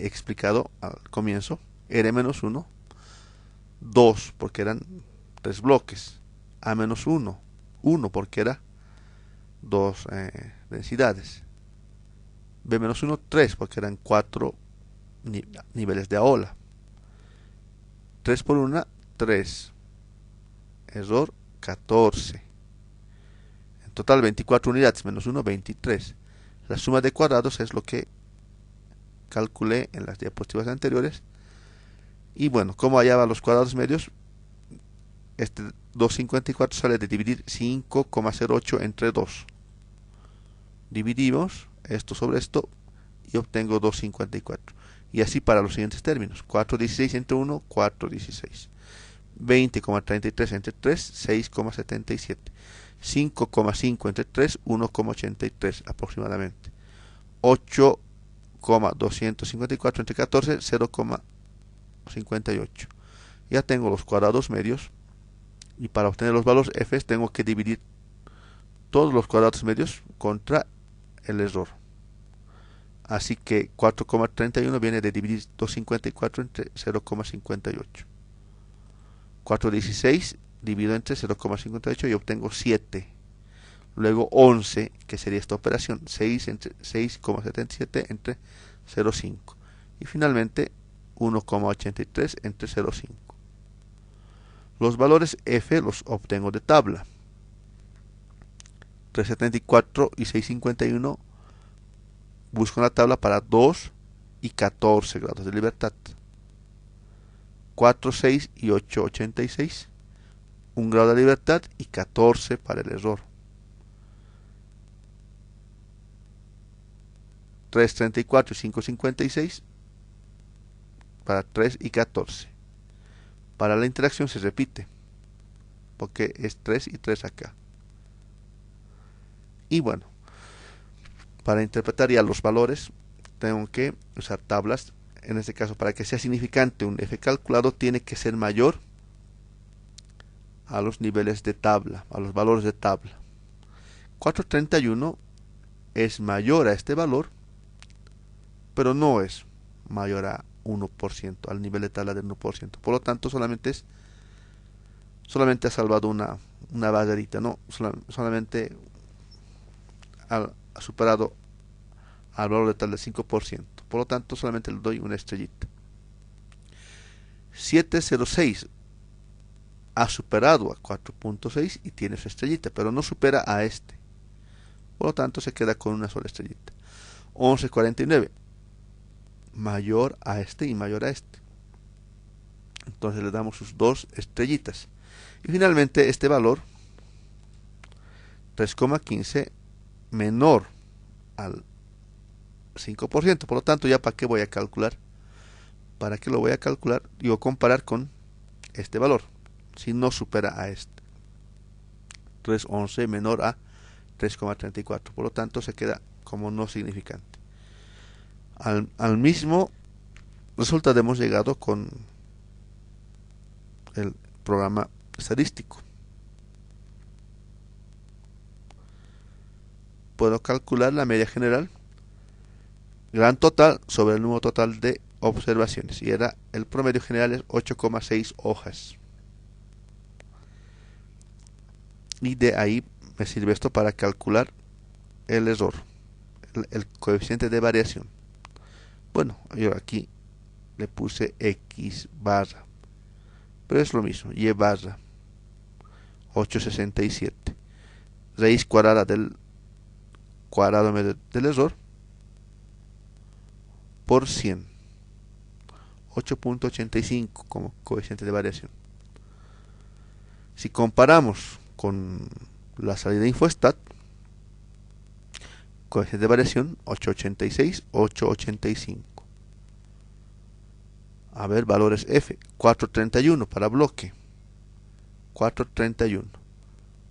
explicado al comienzo. R-1, 2, porque eran 3 bloques. A-1, 1 porque era dos densidades. B-1, 3 porque eran 4 niveles de ola. 3 por 1, 3. Error 14. En total 24 unidades, menos 1, 23. La suma de cuadrados es lo que calculé en las diapositivas anteriores. Y bueno, ¿cómo hallaba los cuadrados medios? Este 254 sale de dividir 5,08 entre 2. Dividimos esto sobre esto y obtengo 254. Y así para los siguientes términos. 4,16 entre 1, 4,16. 20,33 entre 3, 6,77. 5,5 entre 3, 1,83 aproximadamente. 8,254 entre 14, 0,58. Ya tengo los cuadrados medios. Y para obtener los valores f tengo que dividir todos los cuadrados medios contra el error. Así que 4,31 viene de dividir 254 entre 0,58. 4,16 divido entre 0,58 y obtengo 7. Luego 11, que sería esta operación, 6,77 entre 0,5. Y finalmente 1,83 entre 0,5. Los valores f los obtengo de tabla. 374 y 651 busco en la tabla para 2 y 14 grados de libertad. 4, 6 y 8,86. 1 grado de libertad y 14 para el error. 3,34 y 5,56 para 3 y 14. Para la interacción se repite, porque es 3 y 3 acá. Y bueno, para interpretar ya los valores, tengo que usar tablas. En este caso, para que sea significante, un f calculado tiene que ser mayor a los niveles de tabla, a los valores de tabla. 4,31 es mayor a este valor, pero no es mayor a 1%, al nivel de tabla del 1%. Por lo tanto, solamente ha salvado una barrerita, no, solamente ha superado al valor de tabla del 5%. Por lo tanto, solamente le doy una estrellita. 706 ha superado a 4.6 y tiene su estrellita, pero no supera a este. Por lo tanto, se queda con una sola estrellita. 11,49 mayor a este y mayor a este. Entonces le damos sus dos estrellitas. Y finalmente este valor 3,15 menor al 5%. Por lo tanto, ya para qué voy a calcular. ¿Para qué lo voy a calcular? Digo, comparar con este valor. Si no supera a este. 3,11 menor a 3,34. Por lo tanto, se queda como no significante. Al mismo resultado hemos llegado con el programa estadístico. Puedo calcular la media general, gran total sobre el número total de observaciones, y era el promedio general es 8,6 hojas. Y de ahí me sirve esto para calcular el error, el coeficiente de variación. Bueno, yo aquí le puse x barra, pero es lo mismo, y barra 8,67, raíz cuadrada del cuadrado medio del error por 100, 8,85 como coeficiente de variación. Si comparamos con la salida de InfoStat, coeficiente de variación 8,86, 8,85. A ver, valores F, 4,31 para bloque, 4,31.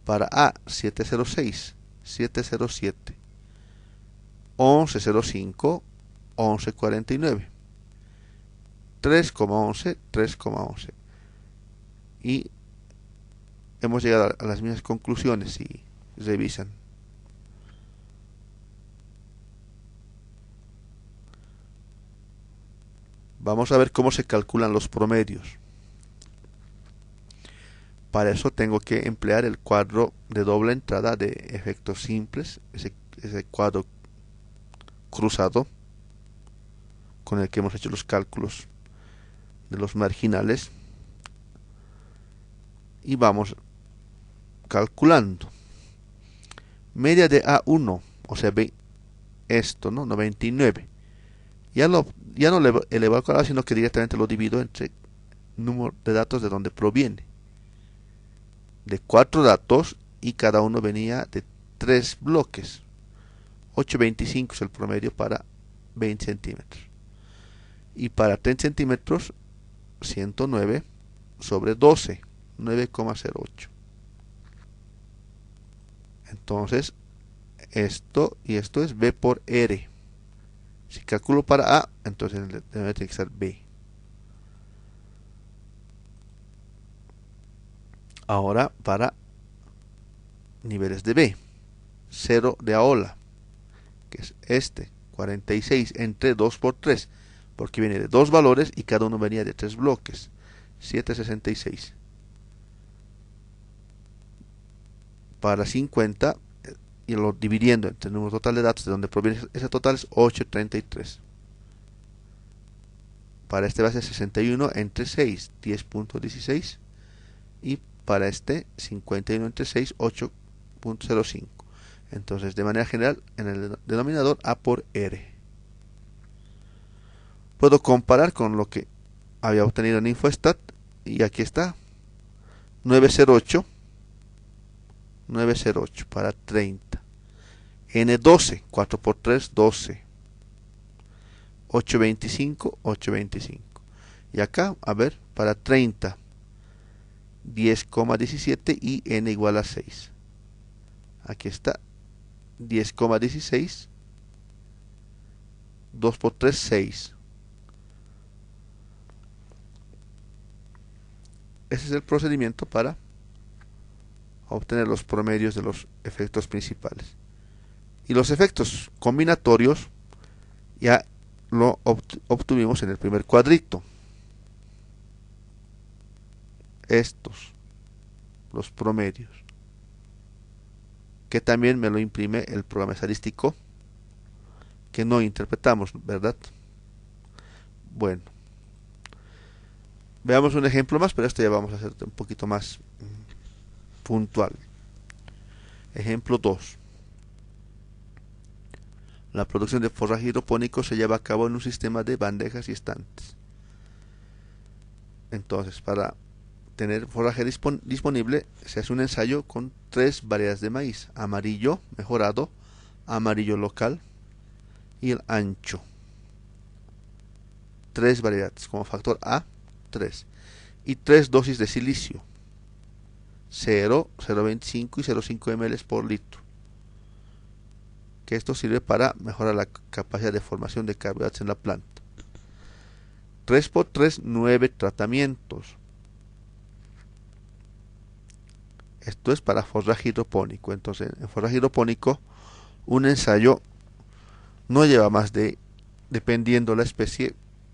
Para A, 7,06, 7,07. 11,05, 11,49. 3,11, 3,11. Y hemos llegado a las mismas conclusiones si revisan. Vamos a ver cómo se calculan los promedios. Para eso tengo que emplear el cuadro de doble entrada de efectos simples, ese cuadro cruzado con el que hemos hecho los cálculos de los marginales, y vamos calculando. Media de A1, o sea, esto, ¿no? 99. Ya no lo elevo al cuadrado, sino que directamente lo divido entre número de datos de donde proviene. De 4 datos, y cada uno venía de 3 bloques. 8,25 es el promedio para 20 centímetros. Y para 30 centímetros, 109 sobre 12, 9,08. Entonces, esto y esto es B por R. Si calculo para A, entonces debe tener que ser B. Ahora para niveles de B. 0 de AOLA, que es este, 46 entre 2 por 3, porque viene de 2 valores y cada uno venía de 3 bloques. 766. Para 50, y lo dividiendo entre el número total de datos de donde proviene ese total, es 833. Para este va a ser 61 entre 6, 10.16. Y para este 51 entre 6, 8.05. Entonces, de manera general, en el denominador A por R. Puedo comparar con lo que había obtenido en Infostat, y aquí está, 908 para 30. N12, 4 por 3, 12. 825. Y acá, a ver, para 30, 10,17 y N igual a 6. Aquí está, 10,16. 2 por 3, 6. Ese es el procedimiento para obtener los promedios de los efectos principales. Y los efectos combinatorios ya lo obtuvimos en el primer cuadrito. Estos, los promedios, que también me lo imprime el programa estadístico que no interpretamos, ¿verdad? Bueno, veamos un ejemplo más, pero esto ya vamos a hacer un poquito más puntual. Ejemplo 2. La producción de forraje hidropónico se lleva a cabo en un sistema de bandejas y estantes. Entonces, para tener forraje disponible, se hace un ensayo con 3 variedades de maíz: amarillo mejorado, amarillo local y el ancho. 3 variedades, como factor A, 3. Y 3 dosis de silicio: 0, 0,25 y 0,5 ml por litro. Que esto sirve para mejorar la capacidad de formación de carbohidratos en la planta. 3 por 3, 9 tratamientos. Esto es para forraje hidropónico. Entonces, en forraje hidropónico, un ensayo no lleva más de, dependiendo la especie,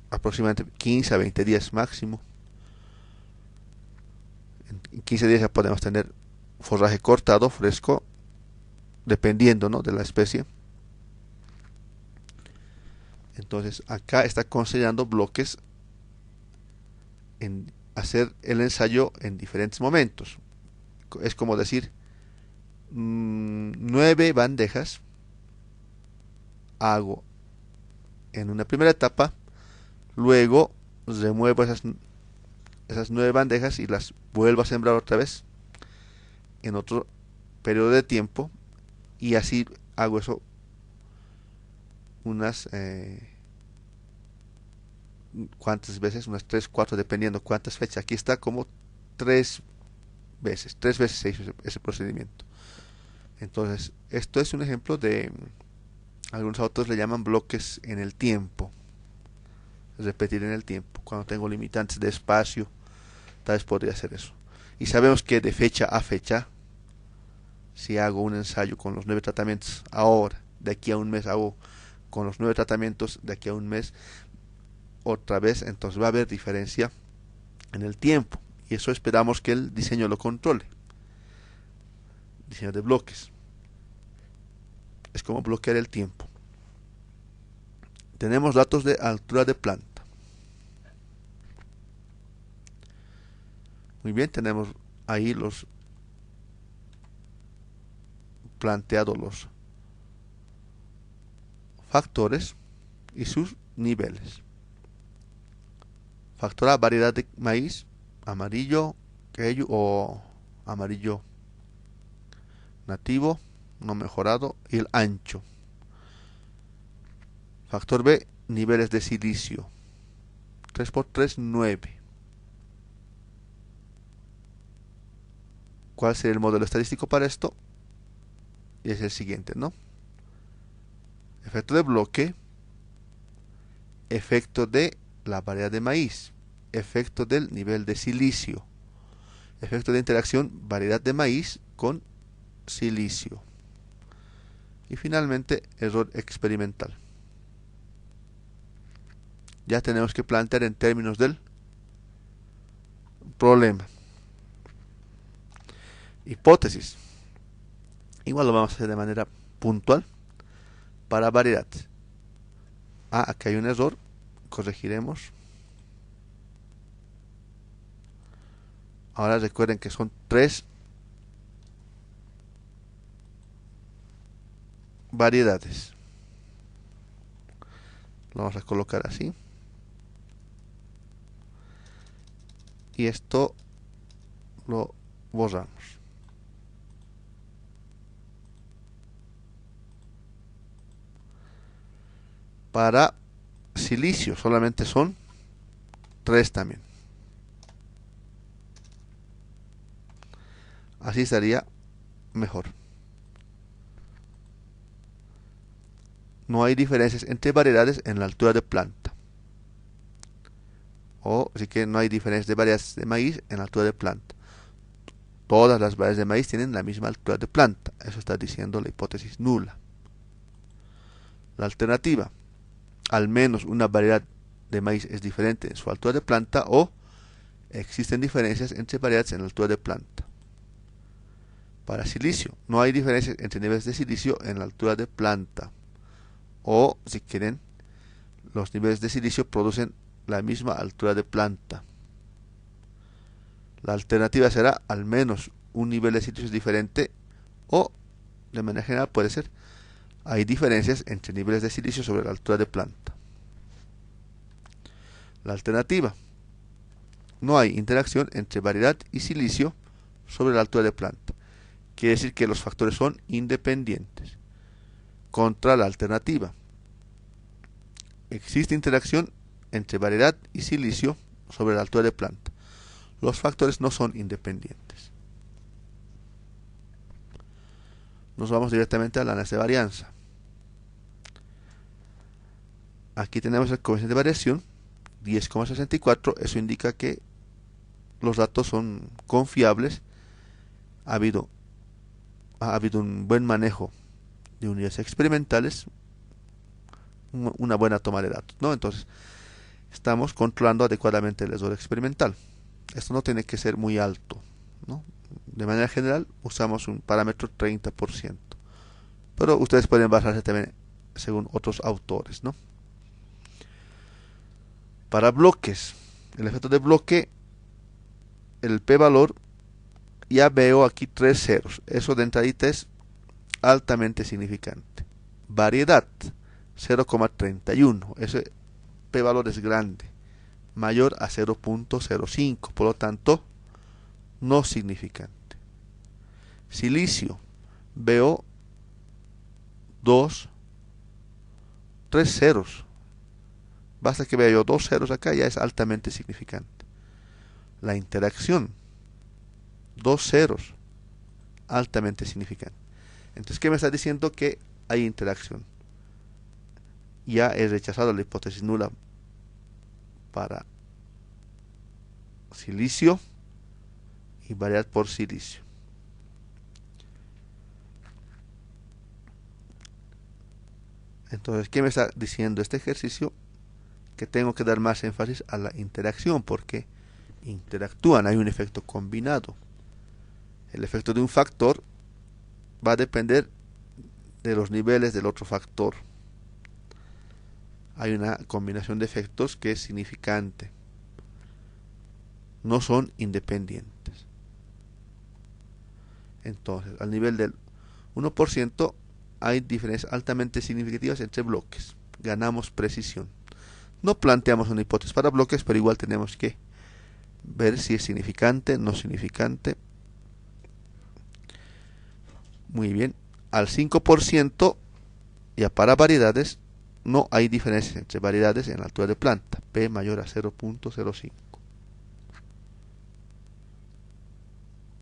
aproximadamente 15 a 20 días máximo. En 15 días ya podemos tener forraje cortado, fresco, dependiendo, ¿no?, de la especie. Entonces, acá está considerando bloques en hacer el ensayo en diferentes momentos. Es como decir, 9 bandejas hago en una primera etapa, luego remuevo esas 9 bandejas y las vuelvo a sembrar otra vez en otro periodo de tiempo, y así hago eso unas cuántas veces, unas 3, 4, dependiendo cuántas fechas. Aquí está como 3 veces se hizo ese procedimiento. Entonces, esto es un ejemplo de, algunos autores le llaman bloques en el tiempo, repetir en el tiempo. Cuando tengo limitantes de espacio, tal vez podría hacer eso. Y sabemos que de fecha a fecha, si hago un ensayo con los 9 tratamientos ahora, de aquí a un mes hago con los 9 tratamientos, de aquí a un mes otra vez, entonces va a haber diferencia en el tiempo. y eso esperamos que el diseño lo controle. Diseño de bloques. Es como bloquear el tiempo. Tenemos datos de altura de planta. Muy bien, tenemos ahí los planteados los factores y sus niveles. Factor A, variedad de maíz, amarillo, criollo o amarillo nativo, no mejorado, y el ancho. Factor B, niveles de silicio. 3 por 3, 9. ¿Cuál sería el modelo estadístico para esto? Y es el siguiente, ¿no? Efecto de bloque, efecto de la variedad de maíz, efecto del nivel de silicio, efecto de interacción, variedad de maíz con silicio. Y finalmente, error experimental. Ya tenemos que plantear en términos del problema. Hipótesis. Igual lo vamos a hacer de manera puntual para variedad. Aquí hay un error. Corregiremos. Ahora recuerden que son 3 variedades. Lo vamos a colocar así. Y esto lo borramos. Para silicio solamente son 3 también. Así estaría mejor. No hay diferencias entre variedades en la altura de planta. O así que no hay diferencias de variedades de maíz en la altura de planta. Todas las variedades de maíz tienen la misma altura de planta. Eso está diciendo la hipótesis nula. La alternativa. Al menos una variedad de maíz es diferente en su altura de planta, o existen diferencias entre variedades en la altura de planta. Para silicio, no hay diferencias entre niveles de silicio en la altura de planta. O, si quieren, los niveles de silicio producen la misma altura de planta. La alternativa será al menos un nivel de silicio es diferente, o, de manera general, puede ser hay diferencias entre niveles de silicio sobre la altura de planta. La alternativa. No hay interacción entre variedad y silicio sobre la altura de planta. Quiere decir que los factores son independientes. Contra la alternativa. Existe interacción entre variedad y silicio sobre la altura de planta. Los factores no son independientes. Nos vamos directamente al análisis de varianza. Aquí tenemos el coeficiente de variación, 10,64. Eso indica que los datos son confiables. Ha habido un buen manejo de unidades experimentales, una buena toma de datos, ¿no? Entonces, estamos controlando adecuadamente el error experimental. Esto no tiene que ser muy alto, ¿no? De manera general, usamos un parámetro 30%. Pero ustedes pueden basarse también según otros autores, ¿no? Para bloques, el efecto de bloque, el p-valor, ya veo aquí 3 ceros. Eso de entradita es altamente significante. Variedad, 0,31. Ese p-valor es grande, mayor a 0,05. Por lo tanto, no significante. Silicio, veo 3 ceros. Basta que vea yo 2 ceros acá, ya es altamente significante. La interacción, 2 ceros, altamente significante. Entonces, ¿qué me está diciendo? Que hay interacción. Ya he rechazado la hipótesis nula para silicio y variedad por silicio. Entonces, ¿qué me está diciendo este ejercicio? Que tengo que dar más énfasis a la interacción, porque interactúan, hay un efecto combinado. El efecto de un factor va a depender de los niveles del otro factor. Hay una combinación de efectos que es significante. No son independientes. Entonces, al nivel del 1% hay diferencias altamente significativas entre bloques. Ganamos precisión. No planteamos una hipótesis para bloques, pero igual tenemos que ver si es significante, no significante. Muy bien. Al 5%, ya para variedades, no hay diferencia entre variedades en la altura de planta. P mayor a 0.05.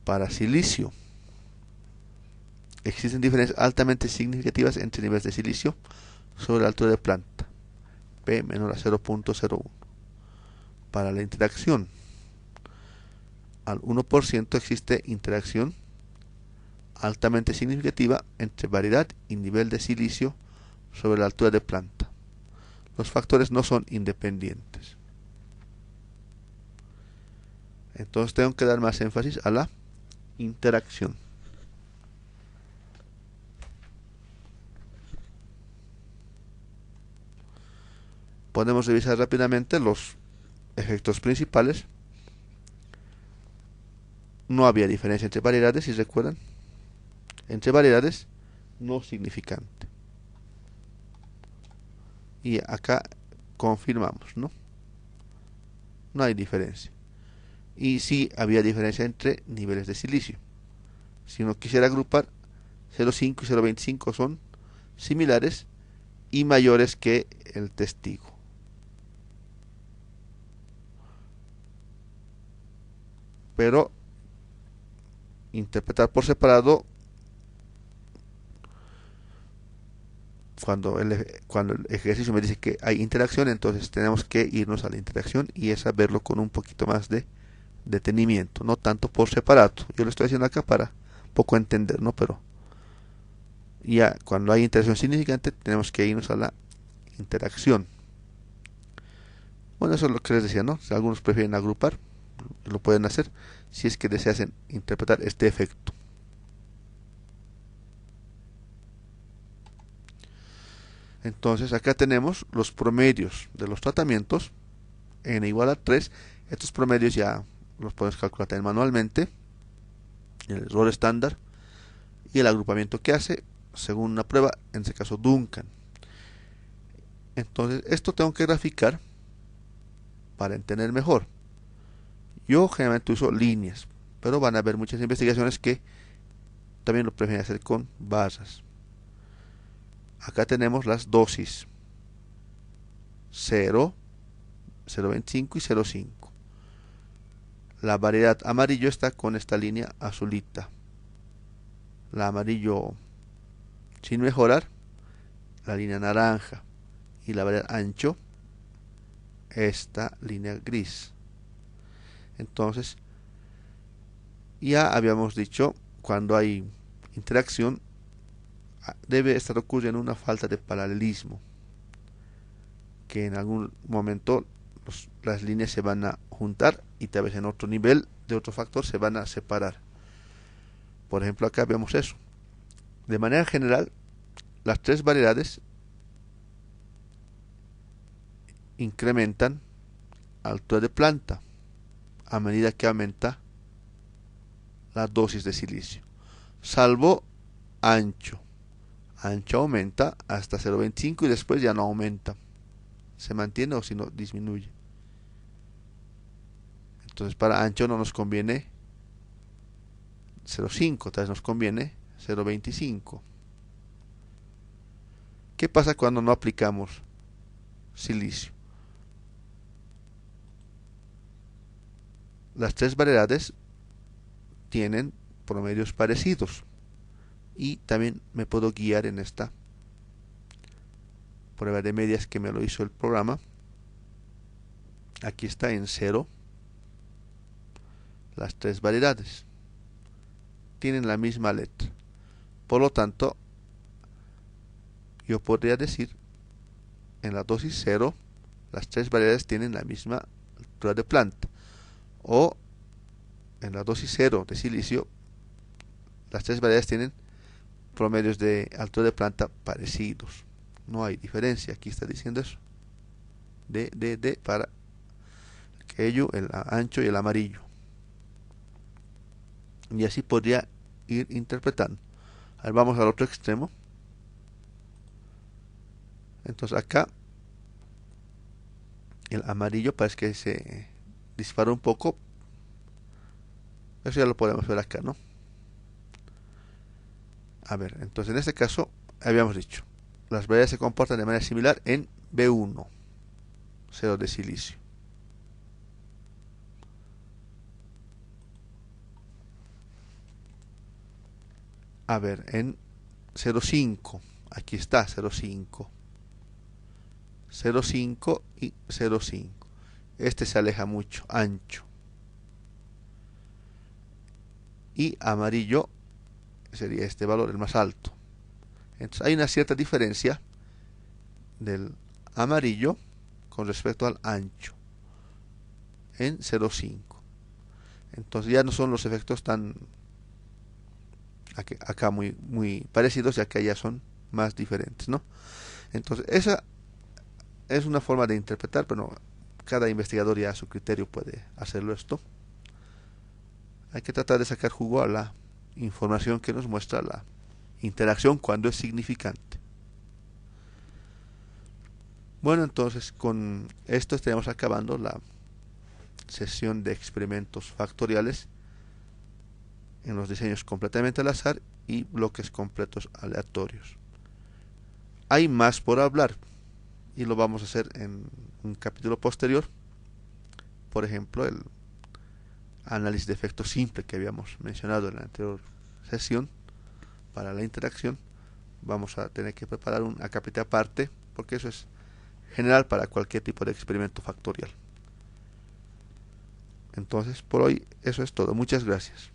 Para silicio, existen diferencias altamente significativas entre niveles de silicio sobre la altura de planta. P menor a 0.01. Para la interacción, al 1% existe interacción altamente significativa entre variedad y nivel de silicio sobre la altura de planta. Los factores no son independientes. Entonces tengo que dar más énfasis a la interacción. Podemos revisar rápidamente los efectos principales. No había diferencia entre variedades, si recuerdan. Entre variedades no significante. Y acá confirmamos, ¿no? No hay diferencia. Y sí había diferencia entre niveles de silicio. Si uno quisiera agrupar, 0.5 y 0.25 son similares y mayores que el testigo. Pero interpretar por separado, cuando el ejercicio me dice que hay interacción, entonces tenemos que irnos a la interacción y es verlo con un poquito más de detenimiento, no tanto por separado. Yo lo estoy haciendo acá para poco entender, ¿no? Pero ya cuando hay interacción significante tenemos que irnos a la interacción. Bueno, eso es lo que les decía, ¿no? Si algunos prefieren agrupar, lo pueden hacer si es que desean interpretar este efecto. Entonces acá tenemos los promedios de los tratamientos. N igual a 3. Estos promedios ya los podemos calcular también manualmente. El error estándar y el agrupamiento que hace según una prueba, en este caso Duncan. Entonces esto tengo que graficar para entender mejor. Yo generalmente uso líneas, pero van a haber muchas investigaciones que también lo prefieren hacer con barras. Acá tenemos las dosis 0, 0.25 y 0.5. La variedad amarillo está con esta línea azulita. La amarillo sin mejorar, la línea naranja. Y la variedad ancho, esta línea gris. Entonces, ya habíamos dicho, cuando hay interacción, debe estar ocurriendo una falta de paralelismo, que en algún momento las líneas se van a juntar y tal vez en otro nivel de otro factor se van a separar. Por ejemplo, acá vemos eso. De manera general, las tres variedades incrementan altura de planta a medida que aumenta la dosis de silicio, salvo ancho. Ancho aumenta hasta 0.25 y después ya no aumenta, se mantiene o si no disminuye. Entonces para ancho no nos conviene 0.5, tal vez nos conviene 0.25. ¿Qué pasa cuando no aplicamos silicio? Las tres variedades tienen promedios parecidos y también me puedo guiar en esta prueba de medias que me lo hizo el programa. Aquí está en 0 las tres variedades tienen la misma letra, por lo tanto yo podría decir en la dosis 0 las tres variedades tienen la misma altura de planta, o en la dosis 0 de silicio, las tres variedades tienen promedios de altura de planta parecidos. No hay diferencia. Aquí está diciendo eso. D para el criollo, el ancho y el amarillo. Y así podría ir interpretando. A ver, vamos al otro extremo. Entonces acá el amarillo parece que se dispara un poco. Eso ya lo podemos ver acá, ¿no? A ver, entonces en este caso habíamos dicho, las variedades se comportan de manera similar en B1, 0 de silicio. A ver, en 0,5, aquí está 0,5, 0,5 y 0,5. Este se aleja mucho, ancho. Y amarillo sería este valor, el más alto. Entonces hay una cierta diferencia del amarillo con respecto al ancho en 0,5. Entonces ya no son los efectos tan acá muy parecidos, ya que allá son más diferentes, ¿no? Entonces esa es una forma de interpretar, pero cada investigador ya a su criterio puede hacerlo esto. Hay que tratar de sacar jugo a la información que nos muestra la interacción cuando es significante. Bueno, entonces con esto estaríamos acabando la sesión de experimentos factoriales en los diseños completamente al azar y bloques completos aleatorios. Hay más por hablar y lo vamos a hacer en un capítulo posterior. Por ejemplo, el análisis de efecto simple que habíamos mencionado en la anterior sesión para la interacción. Vamos a tener que preparar una capítulo aparte porque eso es general para cualquier tipo de experimento factorial. Entonces, por hoy eso es todo. Muchas gracias.